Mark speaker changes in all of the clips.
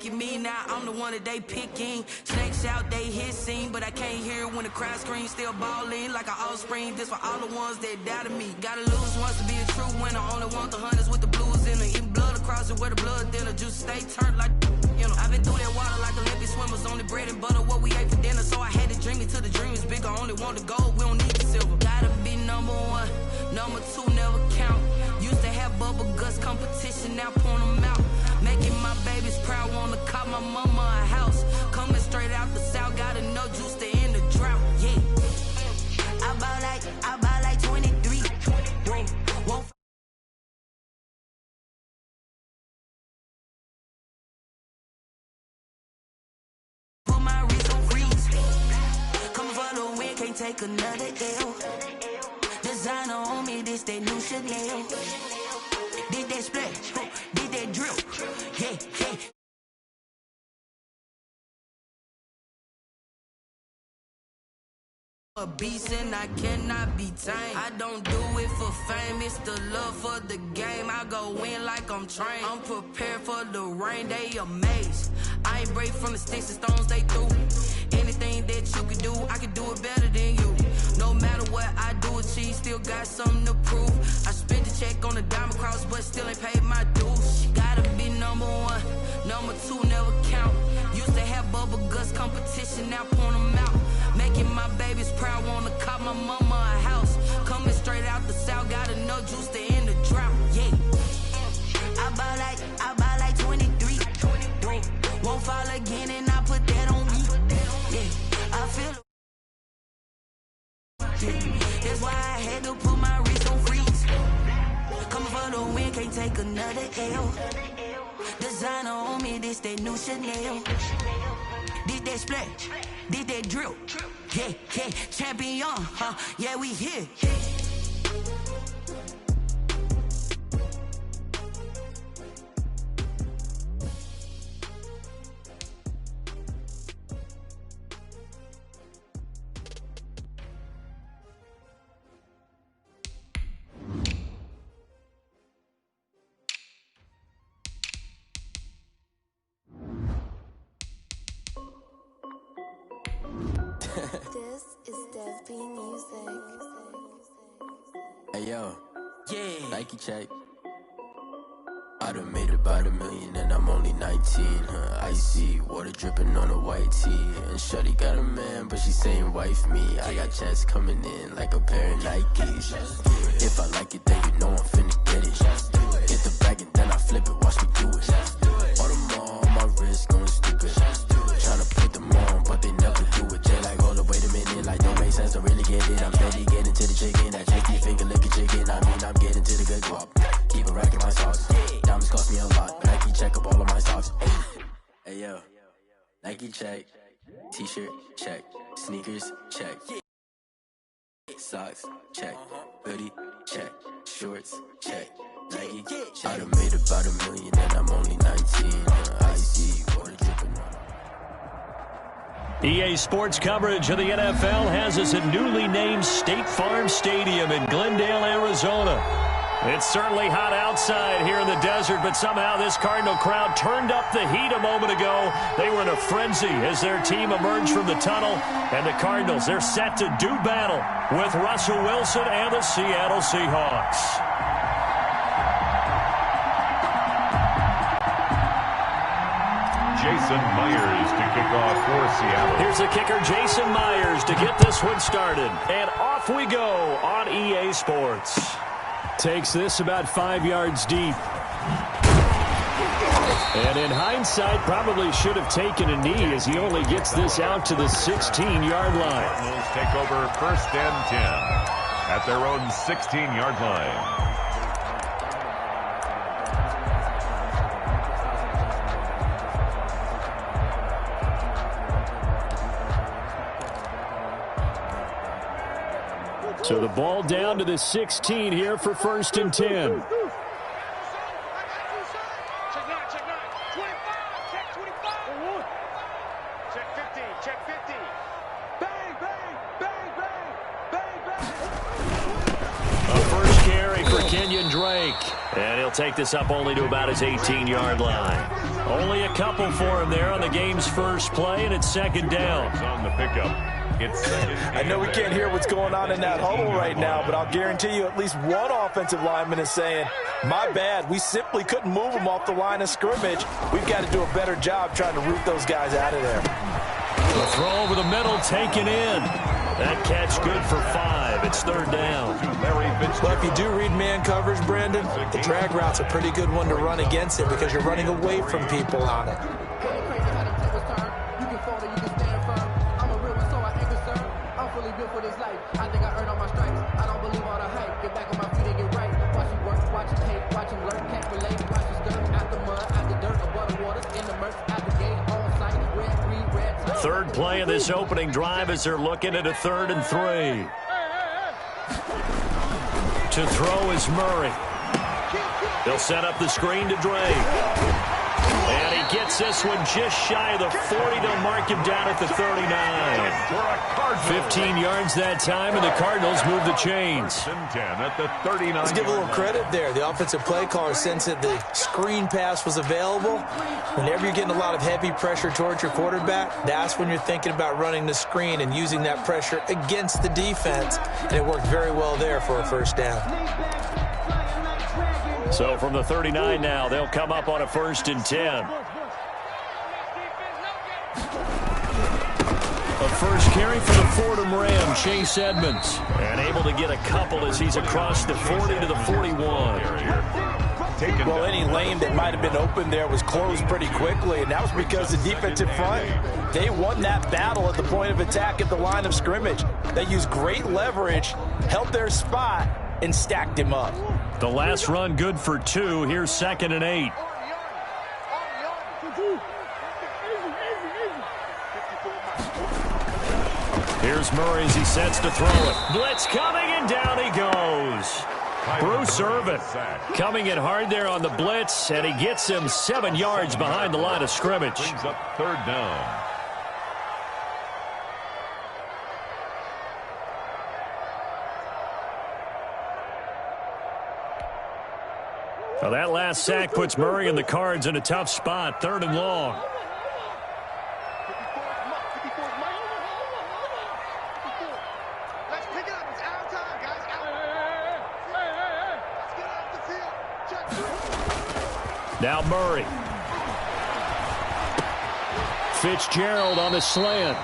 Speaker 1: Me now, I'm the one that they picking. Snakes out, they hissing, but I can't hear when the crowd screams. Still balling like an offspring. This for all the ones that doubted me. Gotta lose once to be a true winner. Only want the hunters with the blues in it. Eating blood across it where the blood thinner. Juice stay turned like, you know. I've been through that water like Olympic swimmers. Only bread and butter, what we ate for dinner. So I had to dream it till the dream is bigger. Only want the gold, we don't need the silver. Gotta be number one, number two never count. Used to have bubble guts competition, now point them out. Making my babies proud, wanna cop my mama a house. Coming straight out the south, got enough juice to end the drought, yeah. I buy like 23. Won't put my wrist on freeze. Coming for the win, can't take another L. Designer on me, this that new Chanel. Did that splash, did that drill, yeah, yeah. A beast and I cannot be tamed. I don't do it for fame, it's the love for the game. I go in like I'm trained. I'm prepared for the rain, they amazed. I ain't break from the sticks and stones they threw. Anything that you can do, I can do it better than you. No matter what I do, achieve, still got something to prove. I spent the check on the diamond cross, but still ain't paid my dues. Gotta be number one, number two never count. Used to have bubble guts competition, now point them out. Making my babies proud, wanna cop my mama a house. Coming straight out the south, got enough juice to end the drought, yeah. I buy like 23. Won't fall again and I put that on me, yeah. I feel it. That's why I had to put my wrist on freeze. Coming for the win, can't take another L. Designer on me, this that new Chanel. Did that splash, did that drill, yeah, yeah. Champion, yeah, we here.
Speaker 2: This is Dev B Music.
Speaker 3: Hey yo,
Speaker 1: Yeah.
Speaker 3: Nike check. I done made about $1 million and I'm only 19. Icy water dripping on a white tee. And shawty got a man, but she saying wife me. I got checks coming in like a pair of Nikes. If I like it, then you know I'm finna get it. Get the bag and then I flip it, watch me do it. All them all on my wrist going stupid. Tryna put them on, but they never do it. They like, hold up, wait a minute, like don't make sense, don't really get it. I'm steady getting to the chicken, that cheeky finger licking chicken. I mean, I'm getting to the good guap. Keep a rack in my sauce. Diamonds cost me a lot. Nike check up all of my socks. Hey yo, Nike check. T-shirt check. Sneakers check. Socks check. Hoodie check. Shorts check. Nike check. I done made about $1 million and I'm only 19. Icy water dripping on.
Speaker 4: EA Sports coverage of the NFL has us at newly named State Farm Stadium in Glendale, Arizona. It's certainly hot outside here in the desert, but somehow this Cardinal crowd turned up the heat a moment ago. They were in a frenzy as their team emerged from the tunnel, and the Cardinals, they're set to do battle with Russell Wilson and the Seattle Seahawks.
Speaker 5: Jason Myers to kick off for Seattle.
Speaker 4: Here's the kicker, Jason Myers, to get this one started. And off we go on EA Sports. Takes this about 5 yards deep. And in hindsight, probably should have taken a knee as he only gets this out to the 16-yard line.
Speaker 5: Cardinals take over 1st and 10 at their own 16-yard line.
Speaker 4: So the ball down to the 16 here for 1st and 10.
Speaker 6: Check 9, check 9. 25, check 25. Check 50, check 50. Bang, bang, bang, bang, bang, bang.
Speaker 4: A first carry for Kenyon Drake. And he'll take this up only to about his 18-yard line. Only a couple for him there on the game's first play, and it's second down.
Speaker 5: On the pickup. It's second.
Speaker 7: I know we can't hear what's going on in that huddle right now, but I'll guarantee you at least one offensive lineman is saying, my bad, we simply couldn't move them off the line of scrimmage. We've got to do a better job trying to root those guys out of there.
Speaker 4: The throw over the middle taken in. That catch good for 5. It's third down.
Speaker 7: Well, if you do read man coverage, Brandon, the drag route's a pretty good one to run against it because you're running away from people on it.
Speaker 4: Third play of this opening drive as they're looking at a 3rd and 3. To throw is Murray. They'll set up the screen to Drake. And he gets this one just shy of the 40. They'll mark him down at the 39. 15 yards that time, and the Cardinals move the chains.
Speaker 5: At the 39.
Speaker 7: Let's give a little credit there. The offensive play caller sensed that the screen pass was available. Whenever you're getting a lot of heavy pressure towards your quarterback, that's when you're thinking about running the screen and using that pressure against the defense. And it worked very well there for a first down.
Speaker 4: So from the 39 now, they'll come up on a 1st and 10. A first carry for the Fordham Ram, Chase Edmonds. And able to get a couple as he's across the 40 to the 41.
Speaker 7: Well, any lane that might have been open there was closed pretty quickly, and that was because the defensive front, they won that battle at the point of attack at the line of scrimmage. They used great leverage, held their spot, and stacked him up.
Speaker 4: The last run good for 2. Here's 2nd and 8. Here's Murray as he sets to throw it. Blitz coming, and down he goes. Bruce Irvin coming in hard there on the blitz, and he gets him 7 yards behind the line of scrimmage.
Speaker 5: Brings up 3rd down.
Speaker 4: Well, that last sack puts Murray and the Cards in a tough spot. 3rd and long.
Speaker 6: Let's pick it up. It's our time, guys. Let's get off the field. Check 3.
Speaker 4: Now Murray. Fitzgerald on the slant.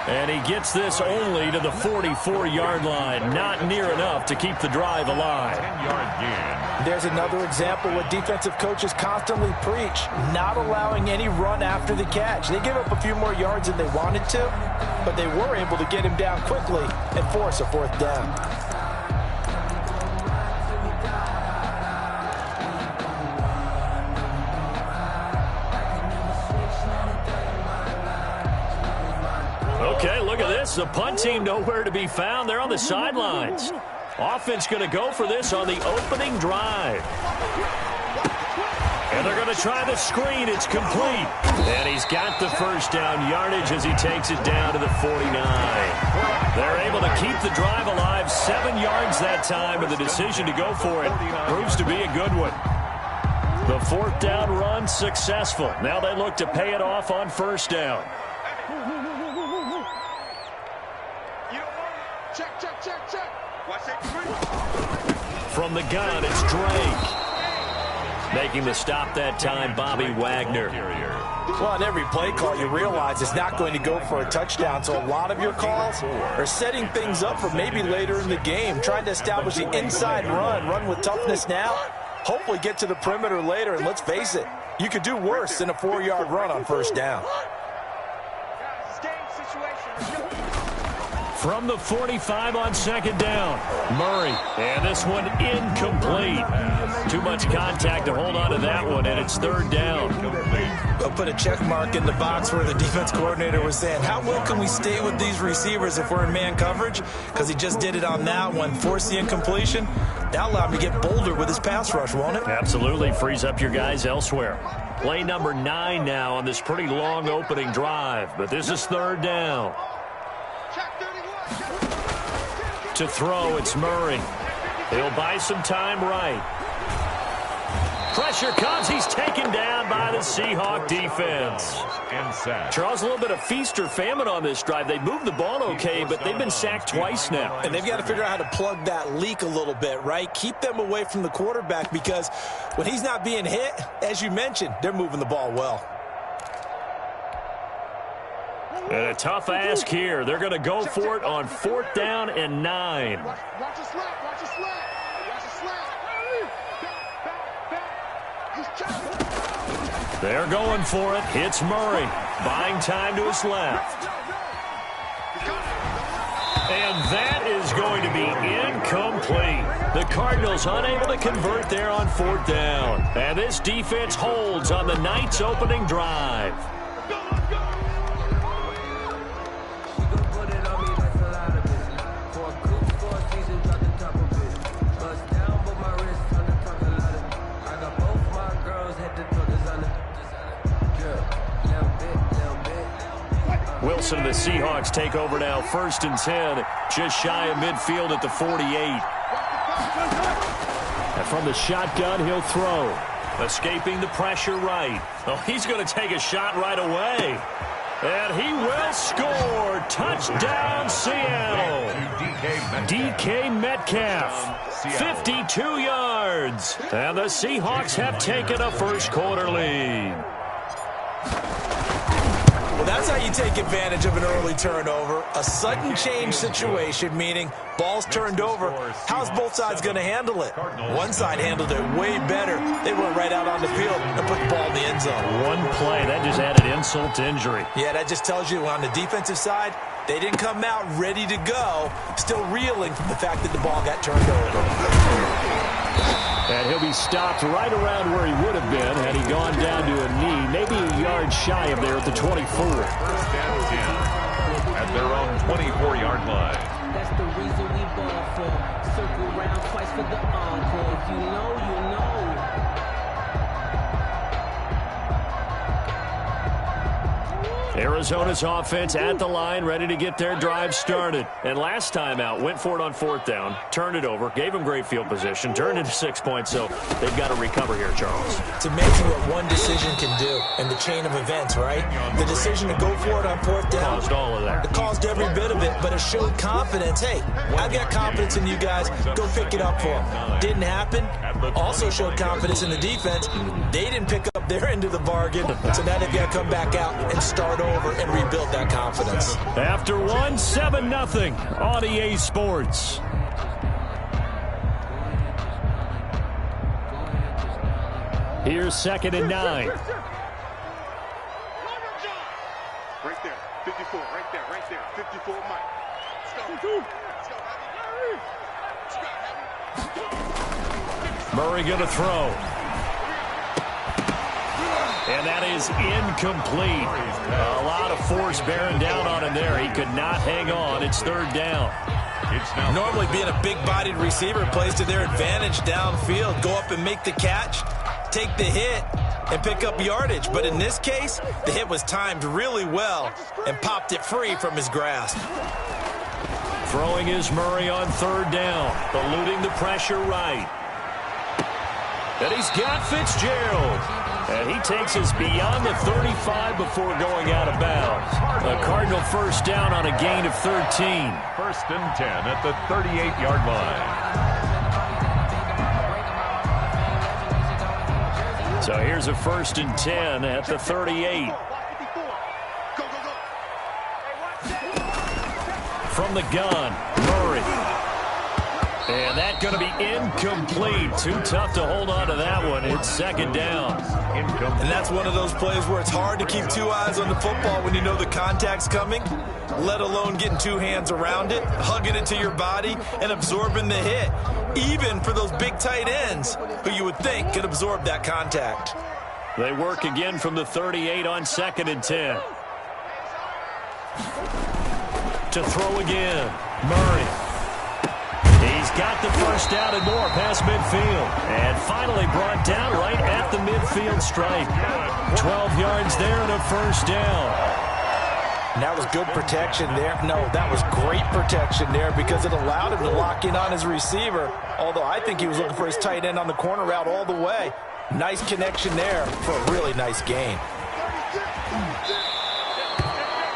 Speaker 4: And he gets this only to the 44-yard line. Not near enough to keep the drive alive.
Speaker 5: 10-yard gain.
Speaker 7: There's another example what defensive coaches constantly preach, not allowing any run after the catch. They gave up a few more yards than they wanted to, but they were able to get him down quickly and force a 4th down.
Speaker 4: Okay, look at this. The punt team nowhere to be found. They're on the sidelines. Offense going to go for this on the opening drive. And they're going to try the screen. It's complete. And he's got the first down yardage as he takes it down to the 49. They're able to keep the drive alive. 7 yards that time, and the decision to go for it proves to be a good one. The 4th down run successful. Now they look to pay it off on 1st down.
Speaker 6: Check. Watch that 3.
Speaker 4: From the gun, it's Drake. Making the stop that time, Bobby Wagner.
Speaker 7: Well, on every play call, you realize it's not going to go for a touchdown, so a lot of your calls are setting things up for maybe later in the game, trying to establish the inside run with toughness now, hopefully get to the perimeter later, and let's face it, you could do worse than a 4-yard run on 1st down.
Speaker 4: From the 45 on 2nd down, Murray. And this one incomplete. Too much contact to hold on to that one, and it's 3rd down.
Speaker 7: They'll put a check mark in the box where the defense coordinator was saying, how well can we stay with these receivers if we're in man coverage? Because he just did it on that one, forced the incompletion. That'll allow him to get bolder with his pass rush, won't it?
Speaker 4: Absolutely. Frees up your guys elsewhere. Play number 9 now on this pretty long opening drive, but this is 3rd down. To throw, it's Murray. He'll buy some time right. Pressure comes. He's taken down by the Seahawk defense. Charles, a little bit of feast or famine on this drive. They moved the ball okay, but they've been sacked twice now.
Speaker 7: And they've got to figure out how to plug that leak a little bit, right? Keep them away from the quarterback, because when he's not being hit, as you mentioned, they're moving the ball well.
Speaker 4: And a tough ask here. They're going to go for it on 4th down and 9.
Speaker 6: Watch the slap. Watch the slap. Watch the slap.
Speaker 4: They're going for it. Hits Murray. Buying time to his left. And that is going to be incomplete. The Cardinals unable to convert there on 4th down. And this defense holds on the night's opening drive. Wilson and the Seahawks take over now. 1st and 10, just shy of midfield at the 48. And from the shotgun, he'll throw. Escaping the pressure right. Oh, he's going to take a shot right away. And he will score. Touchdown, Seattle. DK Metcalf, 52 yards. And the Seahawks have taken a first-quarter lead.
Speaker 7: Well, that's how you take advantage of an early turnover. A sudden change situation, meaning ball's turned over. How's both sides going to handle it? One side handled it way better. They went right out on the field and put the ball in the end zone.
Speaker 4: One play, that just added insult to injury.
Speaker 7: Yeah, that just tells you on the defensive side, they didn't come out ready to go, still reeling from the fact that the ball got turned over.
Speaker 4: And he'll be stopped right around where he would have been had he gone down to a knee, maybe a yard shy of there at the 24.
Speaker 5: 1st and 10 at their own 24-yard line.
Speaker 8: That's the reason we ball for. Circle around twice for the encore. If you know, you know.
Speaker 4: Arizona's offense at the line, ready to get their drive started. And last time out, went for it on 4th down, turned it over, gave them great field position, turned into 6 points, so they've got to recover here, Charles.
Speaker 7: It's amazing what one decision can do in the chain of events, right? The decision to go for it on 4th down.
Speaker 4: Caused all of that.
Speaker 7: It caused every bit of it, but it showed confidence. Hey, I've got confidence in you guys. Go pick it up for them. Didn't happen. Also showed confidence in the defense. They didn't pick up their end of the bargain, so now they've got to come back out and start over and rebuild that confidence.
Speaker 4: After one, 7-0 on EA Sports. Here's 2nd and 9.
Speaker 6: Right there, 54, right there, 54, Mike. Let's go.
Speaker 4: Murray going to throw. And that is incomplete. A lot of force bearing down on him there. He could not hang on. It's 3rd down.
Speaker 7: Normally being a big-bodied receiver plays to their advantage downfield. Go up and make the catch, take the hit, and pick up yardage. But in this case, the hit was timed really well and popped it free from his grasp.
Speaker 4: Throwing is Murray on 3rd down. Eluding the pressure right. And he's got Fitzgerald. And he takes us beyond the 35 before going out of bounds. A Cardinal 1st down on a gain of 13.
Speaker 5: 1st and 10 at the 38-yard line.
Speaker 4: So here's a 1st and 10 at the 38. From the gun, Murray. And that's going to be incomplete. Too tough to hold on to that one. It's 2nd down.
Speaker 7: And that's one of those plays where it's hard to keep two eyes on the football when you know the contact's coming, let alone getting two hands around it, hugging it to your body, and absorbing the hit, even for those big tight ends who you would think could absorb that contact.
Speaker 4: They work again from the 38 on 2nd and 10. To throw again, Murray. He's got the 1st down and more past midfield. And finally brought down right at the midfield stripe. 12 yards there and a 1st down.
Speaker 7: And that was good protection there. No, that was great protection there because it allowed him to lock in on his receiver. Although I think he was looking for his tight end on the corner route all the way. Nice connection there for a really nice gain.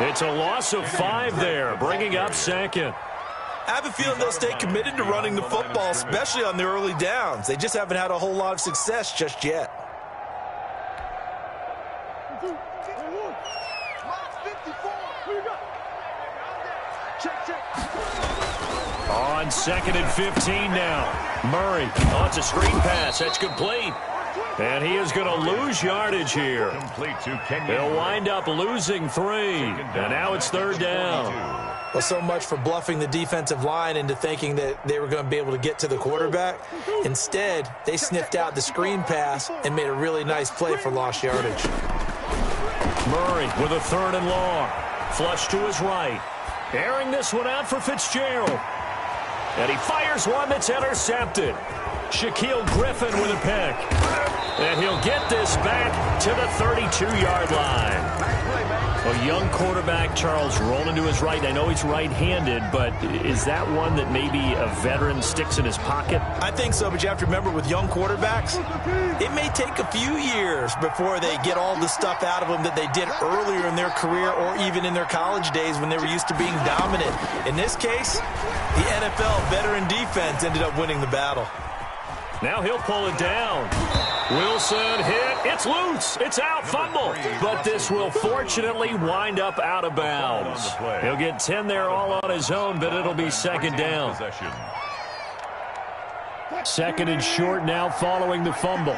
Speaker 4: It's a loss of 5 there, bringing up second.
Speaker 7: I have a feeling they'll stay committed to running the football, especially on the early downs. They just haven't had a whole lot of success just yet.
Speaker 4: On 2nd and 15 now. Murray, oh, it's a screen pass. That's complete. And he is going to lose yardage here. He'll wind up losing 3. And now it's 3rd down.
Speaker 7: Well, so much for bluffing the defensive line into thinking that they were going to be able to get to the quarterback. Instead, they sniffed out the screen pass and made a really nice play for lost yardage.
Speaker 4: Murray with a 3rd and long. Flush to his right. Airing this one out for Fitzgerald. And he fires one that's intercepted. Shaquille Griffin with a pick. And he'll get this back to the 32-yard line. A young quarterback, Charles, rolling to his right. I know he's right-handed, but is that one that maybe a veteran sticks in his pocket?
Speaker 7: I think so, but you have to remember with young quarterbacks, it may take a few years before they get all the stuff out of them that they did earlier in their career or even in their college days when they were used to being dominant. In this case, the NFL veteran defense ended up winning the battle.
Speaker 4: Now he'll pull it down. Wilson hit. It's loose. It's out. Fumble. But this will fortunately wind up out of bounds. He'll get 10 there all on his own, but it'll be 2nd down. 2nd and short now following the fumble.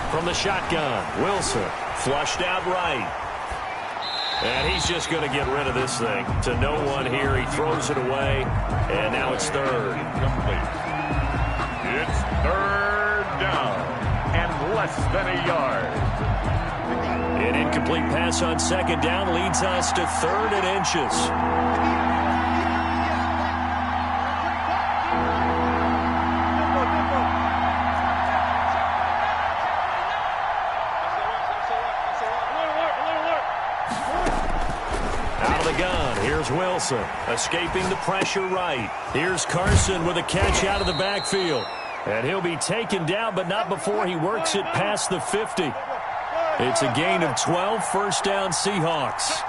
Speaker 4: From the shotgun, Wilson flushed out right. And he's just going to get rid of this thing. To no one here. He throws it away. And now it's 3rd.
Speaker 5: It's 3rd down and less than a yard.
Speaker 4: An incomplete pass on 2nd down leads us to 3rd and inches. Here's Wilson, escaping the pressure right. Here's Carson with a catch out of the backfield. And he'll be taken down, but not before he works it past the 50. It's a gain of 12, 1st down Seahawks.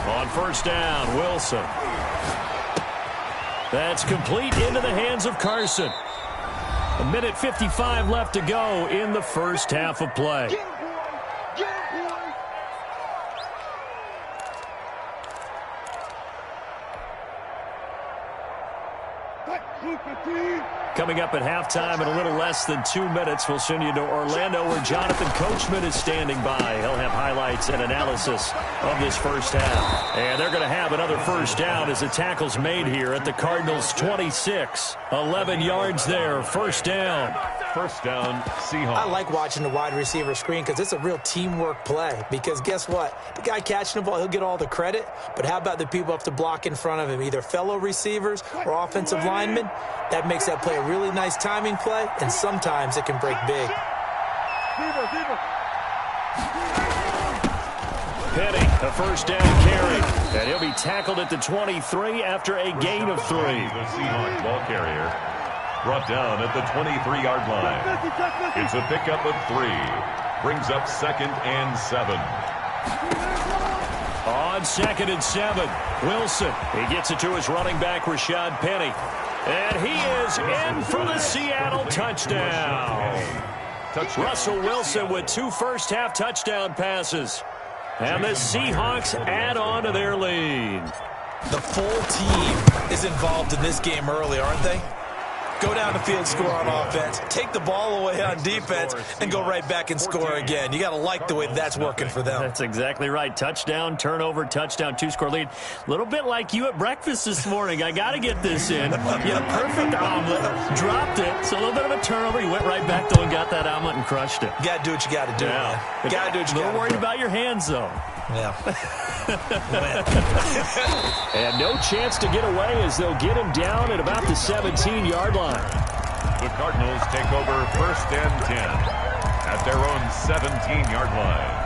Speaker 4: On 1st down, Wilson. That's complete into the hands of Carson. 1:55 left to go in the first half of play. Coming up at halftime in a little less than 2 minutes, we'll send you to Orlando where Jonathan Coachman is standing by. He'll have highlights and analysis of this first half. And they're going to have another 1st down as the tackle's made here at the Cardinals' 26. 11 yards there, 1st down.
Speaker 5: 1st down, Seahawks.
Speaker 7: I like watching the wide receiver screen because it's a real teamwork play. Because guess what? The guy catching the ball, he'll get all the credit. But how about the people up to block in front of him, either fellow receivers or offensive linemen? That makes that play a really nice timing play, and sometimes it can break big.
Speaker 4: Penny, a 1st down carry. And he'll be tackled at the 23 after a gain of 3.
Speaker 5: The Seahawks ball carrier brought down at the 23-yard line. It's a pickup of 3. Brings up 2nd and 7.
Speaker 4: On 2nd and 7, Wilson. He gets it to his running back, Rashad Penny. And he is in for the Seattle touchdown. Russell Wilson with 2 first-half touchdown passes. And the Seahawks add on to their lead.
Speaker 7: The full team is involved in this game early, aren't they? Go down the field, score on offense, take the ball away on defense, and go right back and score again. You got to like the way that's working for them.
Speaker 4: That's exactly right. Touchdown, turnover, touchdown, 2-score lead. A little bit like you at breakfast this morning. I got to get this in. You had a perfect omelet, dropped it, so a little bit of a turnover. You went right back, though, and got that omelet and crushed it.
Speaker 7: You got to do what you got to do, man. You got to do what you got to do.
Speaker 4: A little worried about your hands, though.
Speaker 7: Yeah.
Speaker 4: And no chance to get away as they'll get him down at about the 17-yard line.
Speaker 5: The Cardinals take over 1st and 10 at their own 17-yard line.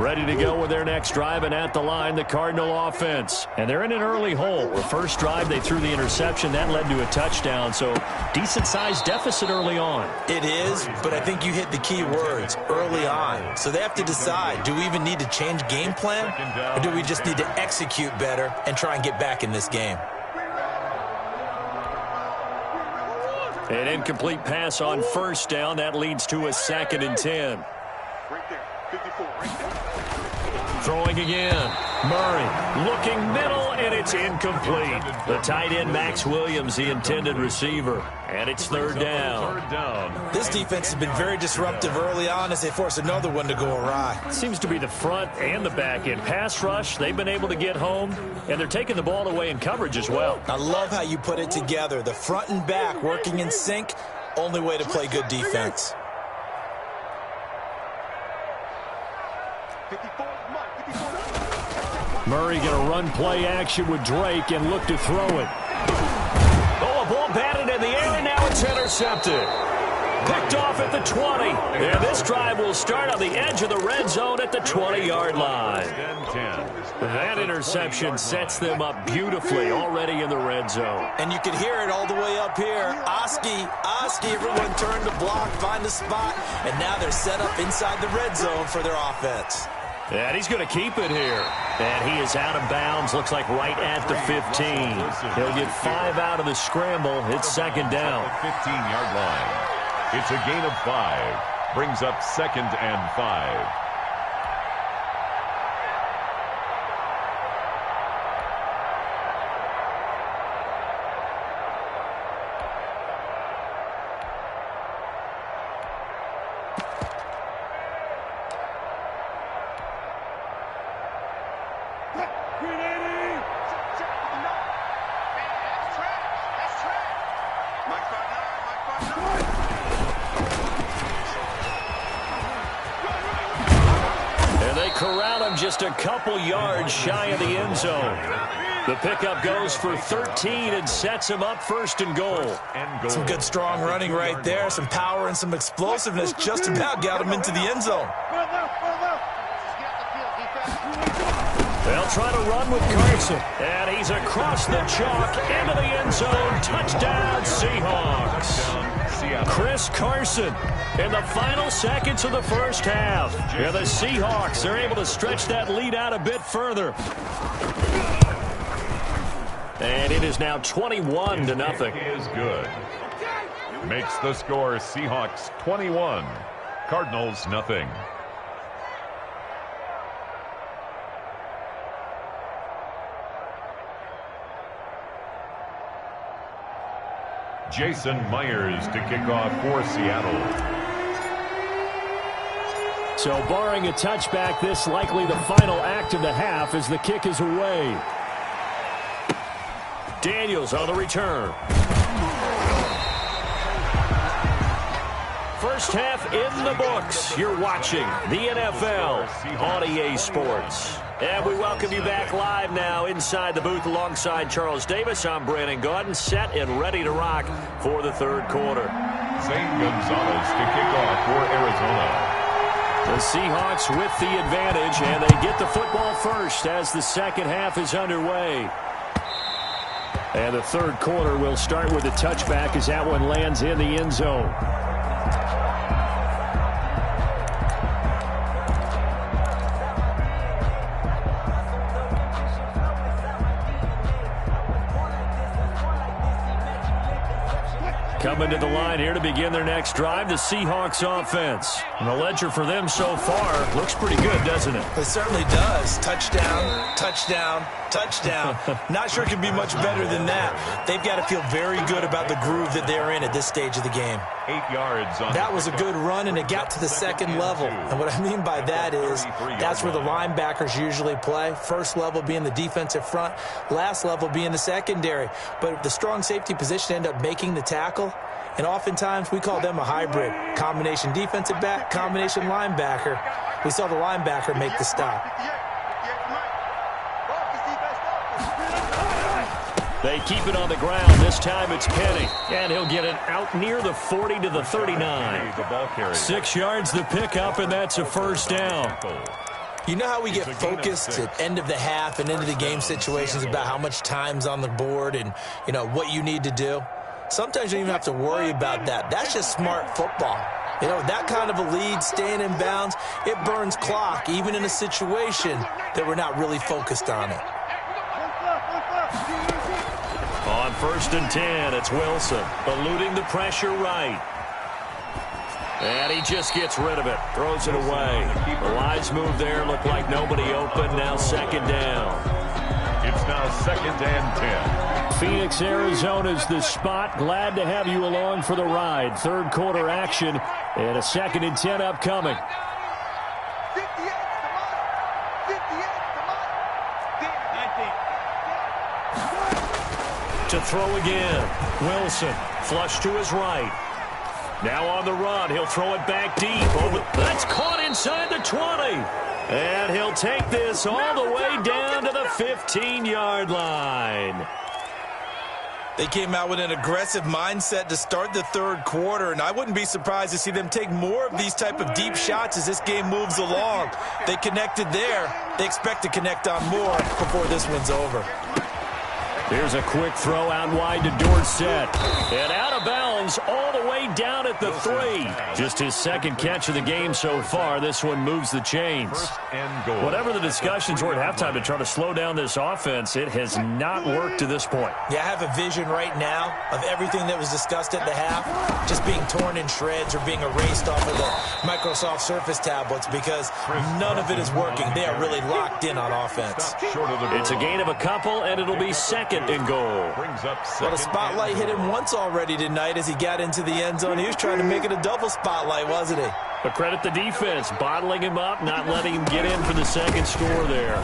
Speaker 4: Ready to go with their next drive, and at the line, the Cardinal offense. And they're in an early hole. The first drive, they threw the interception. That led to a touchdown, so decent-sized deficit early on.
Speaker 7: It is, but I think you hit the key words, early on. So they have to decide, do we even need to change game plan, or do we just need to execute better and try and get back in this game?
Speaker 4: An incomplete pass on first down. That leads to a 2nd and 10.
Speaker 6: Right there. 54, right there.
Speaker 4: Throwing again. Murray looking middle, and it's incomplete. The tight end, Max Williams, the intended receiver. And it's third down.
Speaker 7: This defense has been very disruptive early on as they force another one to go awry.
Speaker 4: Seems to be the front and the back end. Pass rush, they've been able to get home, and they're taking the ball away in coverage as well.
Speaker 7: I love how you put it together. The front and back working in sync, only way to play good defense.
Speaker 6: 54,
Speaker 4: Murray going to run play action with Drake and look to throw it. Oh, a ball batted in the air, and now it's intercepted. Picked off at the 20. And this drive will start on the edge of the red zone at the 20-yard line. That interception sets them up beautifully already in the red zone.
Speaker 7: And you can hear it all the way up here. Oski, everyone turned to block, find a spot, and now they're set up inside the red zone for their offense.
Speaker 4: And he's going to keep it here. And he is out of bounds, looks like right at the 15. He'll get 5 out of the scramble. It's 2nd down.
Speaker 5: 15-yard line. It's a gain of 5. Brings up 2nd and 5.
Speaker 4: Just a couple yards shy of the end zone. The pickup goes for 13 and sets him up 1st and goal.
Speaker 7: Some good strong running right there. Some power and some explosiveness just about got him into the end zone.
Speaker 4: They'll try to run with Carson. And he's across the chalk into the end zone. Touchdown, Seahawks. Chris Carson in the final seconds of the first half. Yeah, the Seahawks are able to stretch that lead out a bit further. And it is now 21-0.
Speaker 5: Is good. Makes the score Seahawks 21, Cardinals nothing. Jason Myers to kick off for Seattle.
Speaker 4: So barring a touchback, this likely the final act of the half as the kick is away. Daniels on the return. First half in the books. You're watching the NFL on EA Sports. And we welcome you back live now inside the booth alongside Charles Davis. I'm Brandon Gaudin, set and ready to rock for the third quarter.
Speaker 5: Zane Gonzalez to kick off for Arizona.
Speaker 4: The Seahawks with the advantage, and they get the football first as the second half is underway. And the third quarter will start with a touchback as that one lands in the end zone. Coming to the line here to begin their next drive, the Seahawks offense. And the ledger for them so far looks pretty good, doesn't it?
Speaker 7: It certainly does. Touchdown, touchdown, touchdown. Not sure it could be much better than that. They've got to feel very good about the groove that they're in at this stage of the game.
Speaker 5: 8 yards on
Speaker 7: that was a good run, and it got to the second level. And what I mean by that is that's where the linebackers usually play. First level being the defensive front, last level being the secondary. But the strong safety position end up making the tackle. And oftentimes we call them a hybrid. Combination defensive back, combination linebacker. We saw the linebacker make the stop.
Speaker 4: They keep it on the ground. This time it's Penny. And he'll get it out near the 40 to the 39. 6 yards the pickup, and that's a first down.
Speaker 7: You know how we get focused at end of the half and into the game situations about how much time's on the board and, you know, what you need to do? Sometimes you don't even have to worry about that. That's just smart football. You know, that kind of a lead, staying in bounds, it burns clock, even in a situation that we're not really focused on it.
Speaker 4: On 1st and 10, it's Wilson, eluding the pressure right. And he just gets rid of it, throws it away. The wise move there, looked like nobody open, now 2nd down.
Speaker 5: It's now 2nd and 10.
Speaker 4: Phoenix, Arizona's the spot. Glad to have you along for the ride. 3rd quarter action and a 2nd and 10 upcoming.
Speaker 6: 58, come on. 58, come on.
Speaker 4: To throw again. Wilson, flush to his right. Now on the run, he'll throw it back deep. That's caught inside the 20. And he'll take this all the way down to the 15-yard line.
Speaker 7: They came out with an aggressive mindset to start the 3rd quarter, and I wouldn't be surprised to see them take more of these type of deep shots as this game moves along. They connected there. They expect to connect on more before this one's over.
Speaker 4: Here's a quick throw out wide to Dorsett. And out of bounds all the way down at the 3. Just his 2nd catch of the game so far. This one moves the chains. Whatever the discussions were at halftime to try to slow down this offense, it has not worked to this point.
Speaker 7: Yeah, I have a vision right now of everything that was discussed at the half just being torn in shreds or being erased off of the Microsoft Surface tablets because none of it is working. They are really locked in on offense.
Speaker 4: It's a gain of a couple, and it'll be 2nd and goal.
Speaker 7: Well, the spotlight hit him once already tonight as he got into the end zone. He was trying to make it a double spotlight, wasn't he?
Speaker 4: But credit the defense, bottling him up, not letting him get in for the 2nd score there.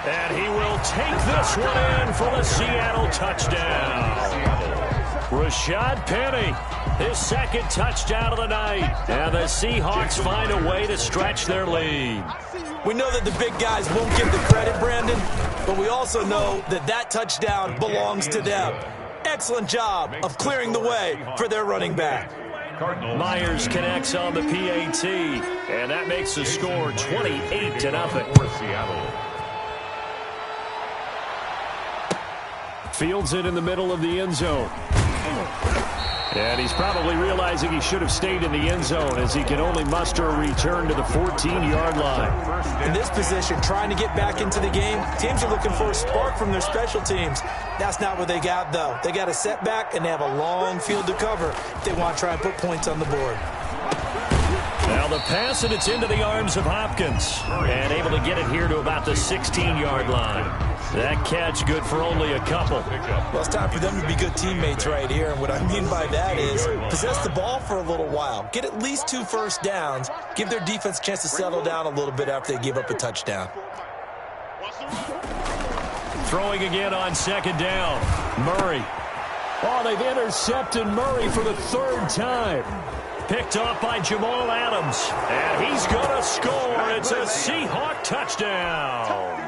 Speaker 4: And he will take this one in for the Seattle touchdown. Rashad Penny, his 2nd touchdown of the night. And the Seahawks find a way to stretch their lead.
Speaker 7: We know that the big guys won't give the credit, Brandon, but we also know that that touchdown belongs to them. Excellent job of clearing the way for their running back.
Speaker 4: Myers connects on the PAT, and that makes the score 28-0. Fields it in the middle of the end zone. And he's probably realizing he should have stayed in the end zone as he can only muster a return to the 14-yard line.
Speaker 7: In this position, trying to get back into the game, teams are looking for a spark from their special teams. That's not what they got, though. They got a setback, and they have a long field to cover if they want to try and put points on the board.
Speaker 4: Now the pass, and it's into the arms of Hopkins. And able to get it here to about the 16-yard line. That catch good for only a couple.
Speaker 7: Well, it's time for them to be good teammates right here. And what I mean by that is possess the ball for a little while. Get at least 2 first downs. Give their defense a chance to settle down a little bit after they give up a touchdown.
Speaker 4: Throwing again on 2nd down. Murray. Oh, they've intercepted Murray for the 3rd time. Picked off by Jamal Adams. And he's going to score. It's a Seahawk touchdown.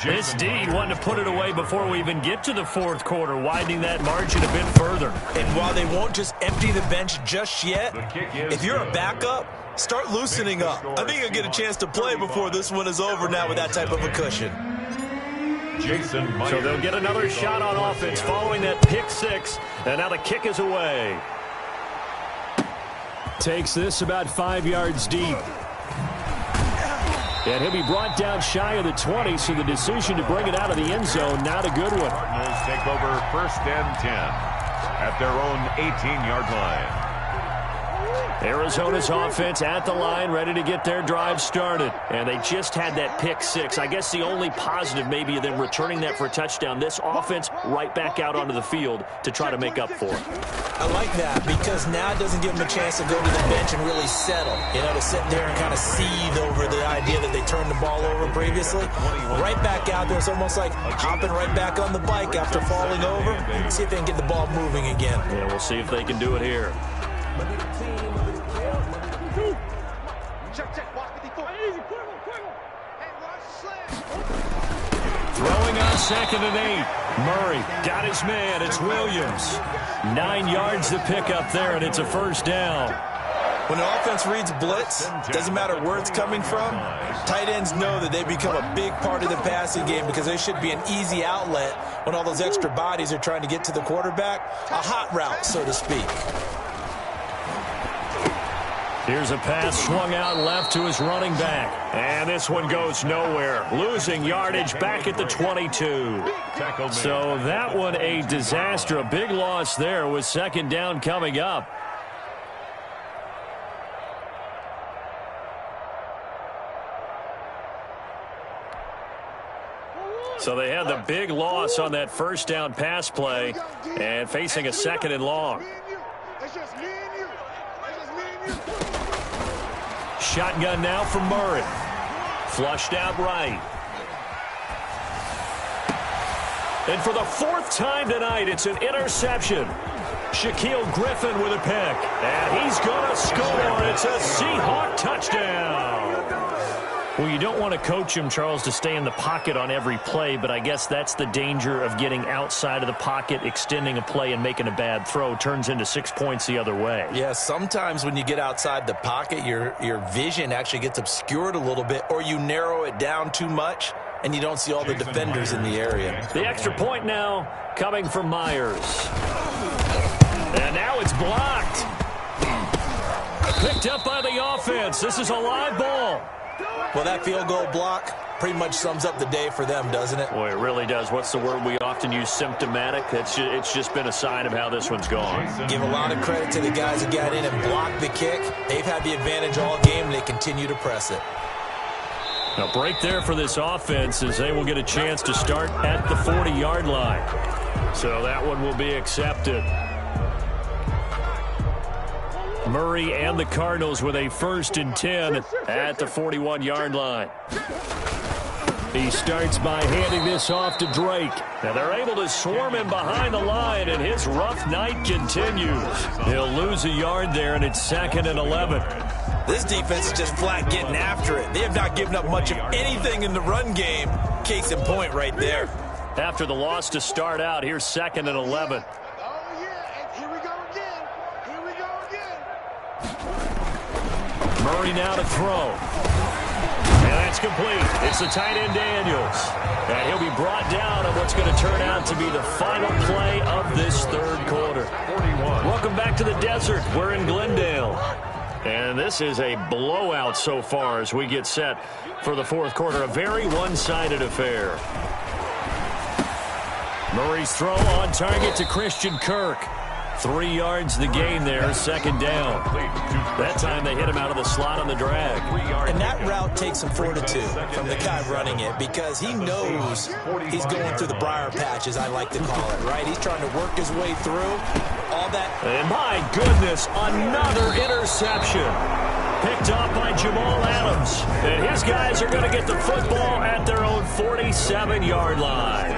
Speaker 4: This D wanted to put it away before we even get to the 4th quarter, widening that margin a bit further.
Speaker 7: And while they won't just empty the bench just yet, if you're a backup, start loosening up. I think you'll get a chance to play before this one is over now with that type of a cushion.
Speaker 4: So they'll get another shot on offense following that pick 6, and now the kick is away. Takes this about 5 yards deep. And he'll be brought down shy of the 20, so the decision to bring it out of the end zone, not a good one.
Speaker 5: Cardinals take over 1st and 10 at their own 18-yard line.
Speaker 4: Arizona's offense at the line, ready to get their drive started. And they just had that pick 6. I guess the only positive maybe of them returning that for a touchdown. This offense right back out onto the field to try to make up for it.
Speaker 7: I like that because now it doesn't give them a chance to go to the bench and really settle. You know, to sit there and kind of seethe over the idea that they turned the ball over previously. Right back out there. It's almost like hopping right back on the bike after falling over. See if they can get the ball moving again.
Speaker 4: Yeah, we'll see if they can do it here. Throwing on 2nd and 8. Murray got his man. It's Williams. 9 yards to pick up there, and it's a first down.
Speaker 7: When the offense reads blitz, doesn't matter where it's coming from, tight ends know that they become a big part of the passing game because they should be an easy outlet when all those extra bodies are trying to get to the quarterback. A hot route, so to speak.
Speaker 4: Here's a pass swung out left to his running back. And this one goes nowhere. Losing yardage back at the 22. So that one a disaster. A big loss there with 2nd down coming up. So they had the big loss on that first down pass play and facing a 2nd and long. Shotgun now from Murray. Flushed out right. And for the 4th time tonight, it's an interception. Shaquille Griffin with a pick. And he's going to score. It's a Seahawk touchdown. Well, you don't want to coach him, Charles, to stay in the pocket on every play, but I guess that's the danger of getting outside of the pocket, extending a play, and making a bad throw. Turns into 6 points the other way.
Speaker 7: Yeah, sometimes when you get outside the pocket, your vision actually gets obscured a little bit, or you narrow it down too much, and you don't see all the defenders in the area.
Speaker 4: The extra point now coming from Myers. And now it's blocked. Picked up by the offense. This is a live ball.
Speaker 7: Well, that field goal block pretty much sums up the day for them, doesn't it?
Speaker 4: Boy, it really does. What's the word we often use? Symptomatic. It's just been a sign of how this one's gone.
Speaker 7: Give a lot of credit to the guys who got in and blocked the kick. They've had the advantage all game, and they continue to press it.
Speaker 4: A break there for this offense as they will get a chance to start at the 40-yard line. So that one will be accepted. Murray and the Cardinals with a 1st and 10 at the 41-yard line. He starts by handing this off to Drake. Now they're able to swarm him behind the line, and his rough night continues. He'll lose a yard there, and it's 2nd and 11.
Speaker 7: This defense is just flat getting after it. They have not given up much of anything in the run game. Case in point right there.
Speaker 4: After the loss to start out, here's 2nd and 11. Murray now to throw. And that's complete. It's the tight end Daniels. And he'll be brought down on what's going to turn out to be the final play of this 3rd quarter. 41. Welcome back to the desert. We're in Glendale. And this is a blowout so far as we get set for the 4th quarter. A very one-sided affair. Murray's throw on target to Christian Kirk. 3 yards the gain there, 2nd down. That time they hit him out of the slot on the drag.
Speaker 7: And that route takes some fortitude from the guy running it because he knows he's going through the briar patch, as I like to call it, right? He's trying to work his way through all that.
Speaker 4: And my goodness, another interception. Picked off by Jamal Adams. And his guys are going to get the football at their own 47-yard line.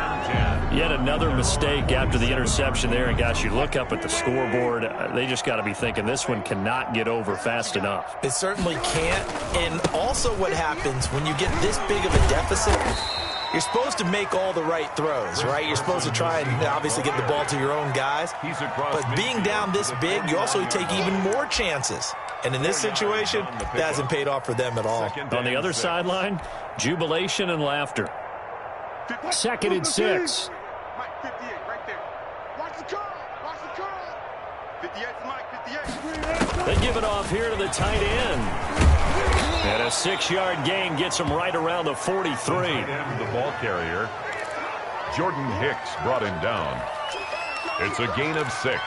Speaker 4: Yet another mistake after the interception there. And, gosh, you look up at the scoreboard, they just got to be thinking this one cannot get over fast enough.
Speaker 7: It certainly can't. And also what happens when you get this big of a deficit, you're supposed to make all the right throws, right? You're supposed to try and obviously get the ball to your own guys. But being down this big, you also take even more chances. And in this situation, that hasn't paid off for them at all.
Speaker 4: On the other sideline, jubilation and laughter. 2nd and 6.
Speaker 6: Mike, 58, right there. Watch the curl. Watch the curl. 58 to Mike, 58.
Speaker 4: They give it off here to the tight end. And a 6-yard gain gets him right around the 43.
Speaker 5: The ball carrier, Jordan Hicks, brought him down. It's a gain of 6.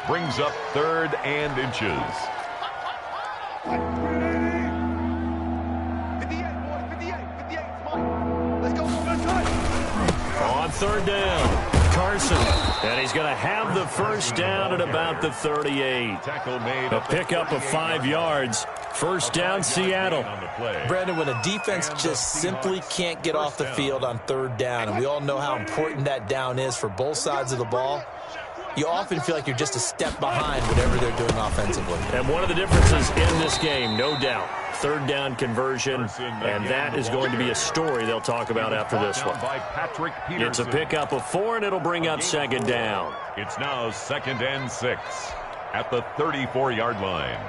Speaker 5: Brings up 3rd and inches.
Speaker 6: 58, boys, 58, Mike. Let's go.
Speaker 4: On 3rd down, Carson. And he's going to have the first down at about the 38. A pickup of 5 yards. First down, Seattle.
Speaker 7: Brandon, when a defense just simply can't get off the field on 3rd down, and we all know how important that down is for both sides of the ball, you often feel like you're just a step behind whatever they're doing offensively.
Speaker 4: And one of the differences in this game, no doubt, third down conversion, and that is going to be a story they'll talk about after this one. It's a pickup of 4, and it'll bring up second down.
Speaker 5: It's now 2nd and 6 at the 34-yard line.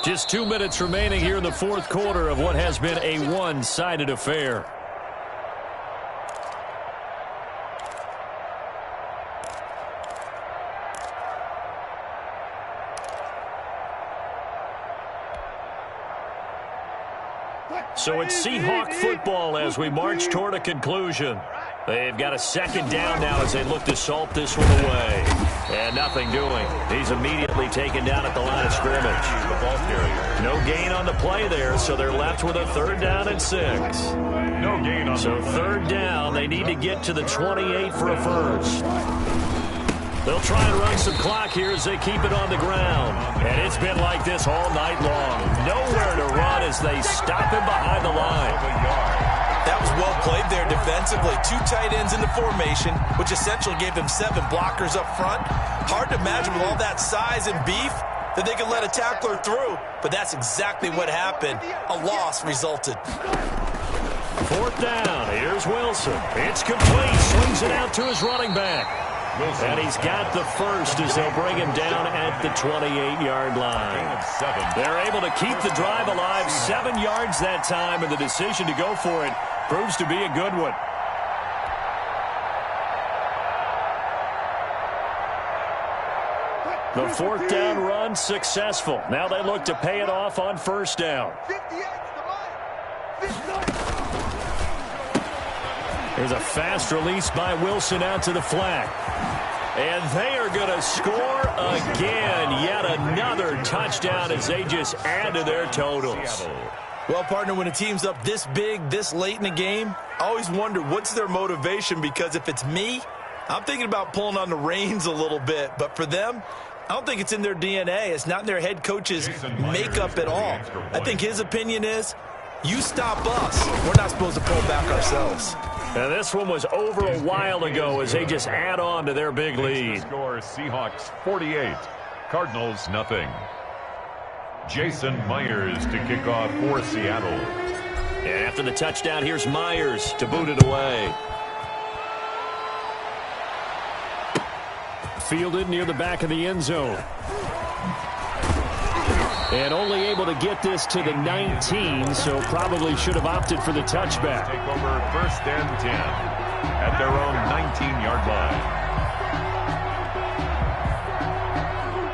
Speaker 4: Just 2 minutes remaining here in the fourth quarter of what has been a one-sided affair. So it's Seahawk football as we march toward a conclusion. They've got a second down now as they look to salt this one away. And nothing doing. He's immediately taken down at the line of scrimmage.
Speaker 5: The ball carrier.
Speaker 4: No gain on the play there, so they're left with a 3rd down and 6.
Speaker 5: No gain on
Speaker 4: So
Speaker 5: the play.
Speaker 4: 3rd down, they need to get to the 28 for a first. They'll try and run some clock here as they keep it on the ground. And it's been like this all night long. Nowhere to run as they stop him behind the line.
Speaker 7: That was well played there defensively. 2 tight ends in the formation, which essentially gave them 7 blockers up front. Hard to imagine with all that size and beef that they could let a tackler through. But that's exactly what happened. A loss resulted.
Speaker 4: 4th down. Here's Wilson. It's complete. Swings it out to his running back. And he's got the first as they'll bring him down at the 28-yard line. They're able to keep the drive alive, 7 yards that time, and the decision to go for it proves to be a good one. The 4th down run successful. Now they look to pay it off on 1st down. There's a fast release by Wilson out to the flat. And they are going to score again. Yet another touchdown as they just add to their totals.
Speaker 7: Well, partner, when a team's up this big, this late in the game, I always wonder what's their motivation, because if it's me, I'm thinking about pulling on the reins a little bit. But for them, I don't think it's in their DNA. It's not in their head coach's makeup at all. I think his opinion is, you stop us, we're not supposed to pull back ourselves.
Speaker 4: And this one was over a while ago as they just add on to their big lead.
Speaker 5: Score Seahawks 48, Cardinals nothing. Jason Myers to kick off for Seattle.
Speaker 4: And after the touchdown, here's Myers to boot it away. Fielded near the back of the end zone. And only able to get this to the 19, so probably should have opted for the touchback.
Speaker 5: Take over 1st and 10 at their own 19-yard line.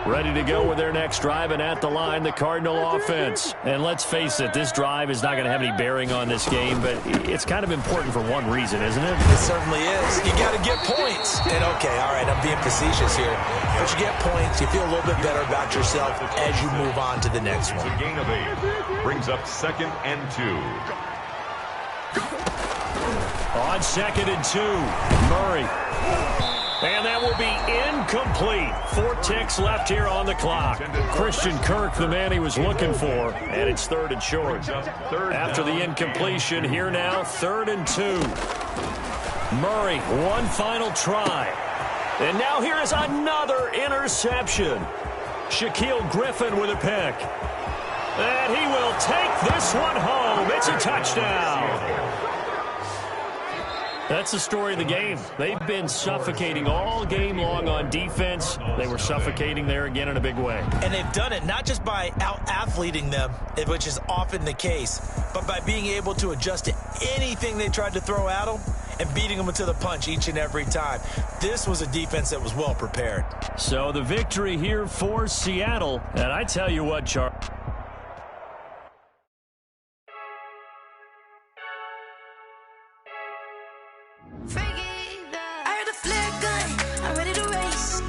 Speaker 4: Ready to go with their next drive, and at the line, the Cardinal offense. And let's face it, this drive is not going to have any bearing on this game, but it's kind of important for one reason, isn't it?
Speaker 7: It certainly is. You got to get points. And, okay, all right, I'm being facetious here. But you get points, you feel a little bit better about yourself as you move on to the next one.
Speaker 5: It's a gain of 8. Brings up 2nd and 2.
Speaker 4: On 2nd and 2, Murray. And that will be incomplete. 4 ticks left here on the clock. Christian Kirk, the man he was looking for, and it's 3rd and short. After the incompletion, here now, 3rd and 2. Murray, one final try. And now here is another interception. Shaquille Griffin with a pick. And he will take this one home. It's a touchdown. That's the story of the game. They've been suffocating all game long on defense. They were suffocating there again in a big way.
Speaker 7: And they've done it not just by out-athleting them, which is often the case, but by being able to adjust to anything they tried to throw at them and beating them to the punch each and every time. This was a defense that was well prepared.
Speaker 4: So the victory here for Seattle. And I tell you what, Charles.
Speaker 1: I heard a flare gun, I'm ready to race.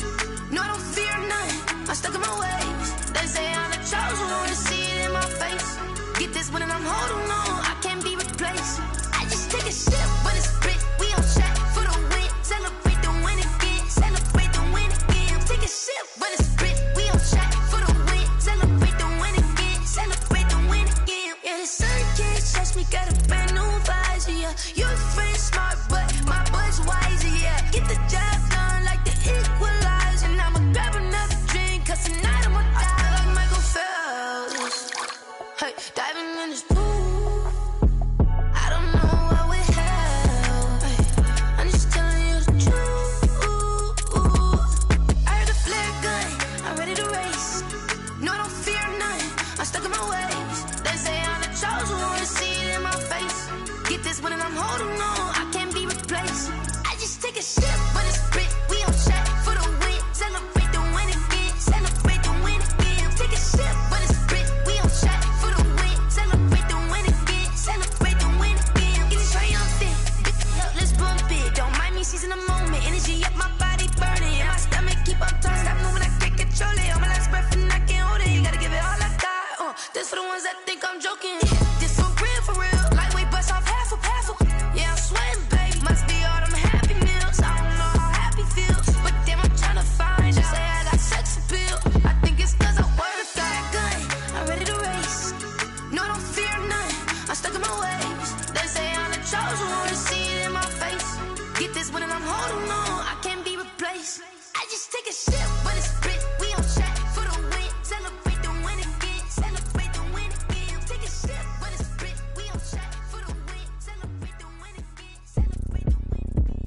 Speaker 1: No, I don't fear none, I'm stuck in my ways. They say I'm the chosen one, see it in my face. Get this one and I'm holding on, I can't be replaced. I just take a sip, but it's split. We on shot for the win, celebrate the win again, celebrate the win again. Take a sip, but it's split. We on shot for the win, celebrate the win again, celebrate the win again. Yeah, the sun can't touch me, got a brand new visor. Yeah, your friend smart, but my bud's wiser. Yeah, get the job. Hey, diving in this pool. I don't know what we have. Hey, I'm just telling you the truth. I heard the flare gun. I'm ready to race. No, I don't fear nothing. I'm stuck in my ways. They say I'm the chosen one. See it in my face. Get this one and I'm holding on. I can't be replaced. I just take a sip, but it's Brit. We on track for the win. Celebrate the win again. Celebrate the win again. Take a sip, but it's Brit. We on track for the win. Celebrate the win again. Celebrate the win again. Get it triumphant. Let's bump it. Don't mind me seizing the moment. Energy up my body burning. And my stomach keep on tossed. Stop moving, I can't control it. On my last breath and I can't hold it. You gotta give it all I got. This for the ones that think I'm joking. This for real, for real. Lightweight bust off half a. Yeah, I'm sweating, babe. Must be all them happy meals. I don't know how happy feels, but damn, I'm trying to find you. Say I got sex appeal. I think it's cause I wear the fire gun. I'm ready to race. No, I don't fear nothing. I'm stuck in my ways. They say I'm the chosen one. See it in my face. Get this one and I'm holding on. I can't be replaced. I just take a sip, but it's Brit. We on track for the win. Celebrate the win again. Celebrate the win again. Take a sip, but it's Brit. We on track for the win. Celebrate the win again. Celebrate the win again.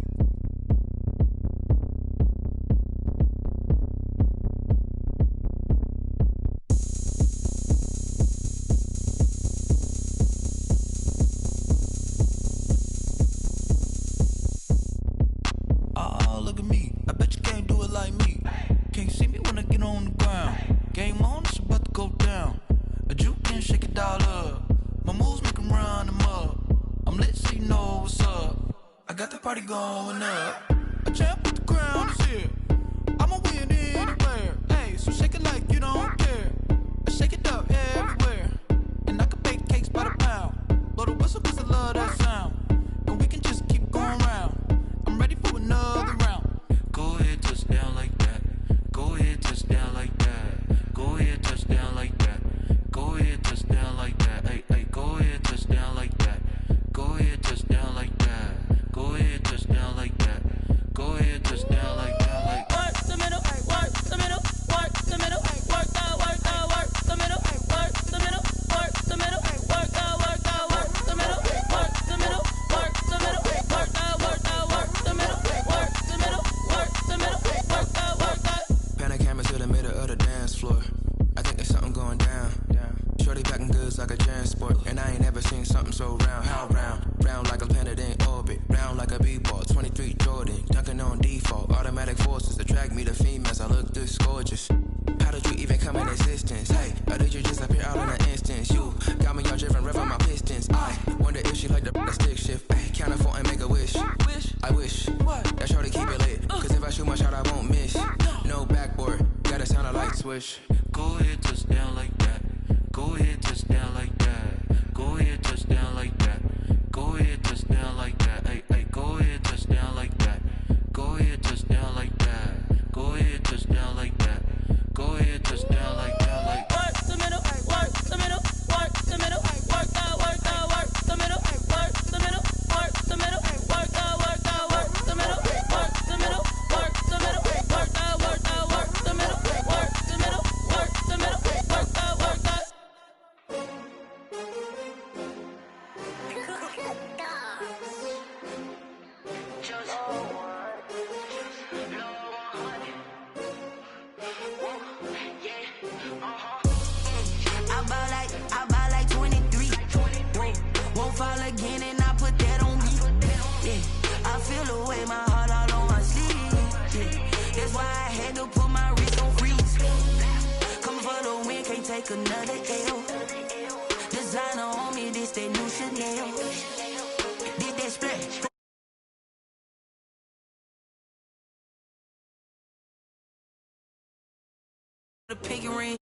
Speaker 9: Oh, look at me. I bet you can't do it like me. Can't see me when I get on the ground. Game on, it's about to go down. A juke can shake it all up. My moves make 'em run them up. I'm lit so you know what's up. I got the party going up. A champ with the crown is here. I'ma win anywhere. Hey, so shake it like you don't care. I shake it up everywhere. And I can bake cakes by the pound. Blow the whistle 'cause I love that sound. And we can just keep going round. I'm ready for another round. Go ahead, touch down like that. Go ahead, touch down like that. Go ahead, touch down like that. Go ahead, touch down like that. Hey, hey, go ahead, touch down like that. Go ahead, touch down like that. Go ahead, touch down like that. Go ahead, touch down like that. Like
Speaker 10: work the middle, work the middle, work the middle, work the middle, work the middle, work the middle, work the middle, work the middle, work the middle, work the middle, work the middle, work the middle, work the.
Speaker 9: pan a camera to the middle of the dance floor. I think there's something going down. Shorty packing goods like a transport, and I ain't never seen something so round. How round? Round like a planet in orbit, round like a b-ball. 23 Jordan, dunking on default. Automatic forces attract me to females. I look this gorgeous. How did you even come in existence? Hey, or did you just appear out in an instance? You got me all driven, revving my pistons. I wonder if she like the stick shift. Hey, count it 4 and make a wish. I wish that shorty keep it lit. Cause if I shoot my shot, I won't miss. No backboard, gotta sound a light swish. Go ahead, touch down like that. Go ahead, touch down like that. Go ahead, touch down like that. Go ahead, touch down like that. Hey, hey, go ahead, touch down like that. Go ahead, touch down like that. Go ahead, touch down like that. Go ahead, touch down like that. Like
Speaker 10: Work the middle, work the middle, work the middle, work the middle, work the middle, work the middle, work the middle, work the middle, work the middle, work the middle, work the middle, work the middle, work the middle, work the middle, work the middle, work the.
Speaker 1: I buy like 23. Won't fall again and I put that on me. Yeah, I feel the way my heart all on my sleeve. Yeah, that's why I had to put my wrist on freeze. Coming for the win, can't take another L. Designer on me, this that new Chanel. Did that split. The pinky ring.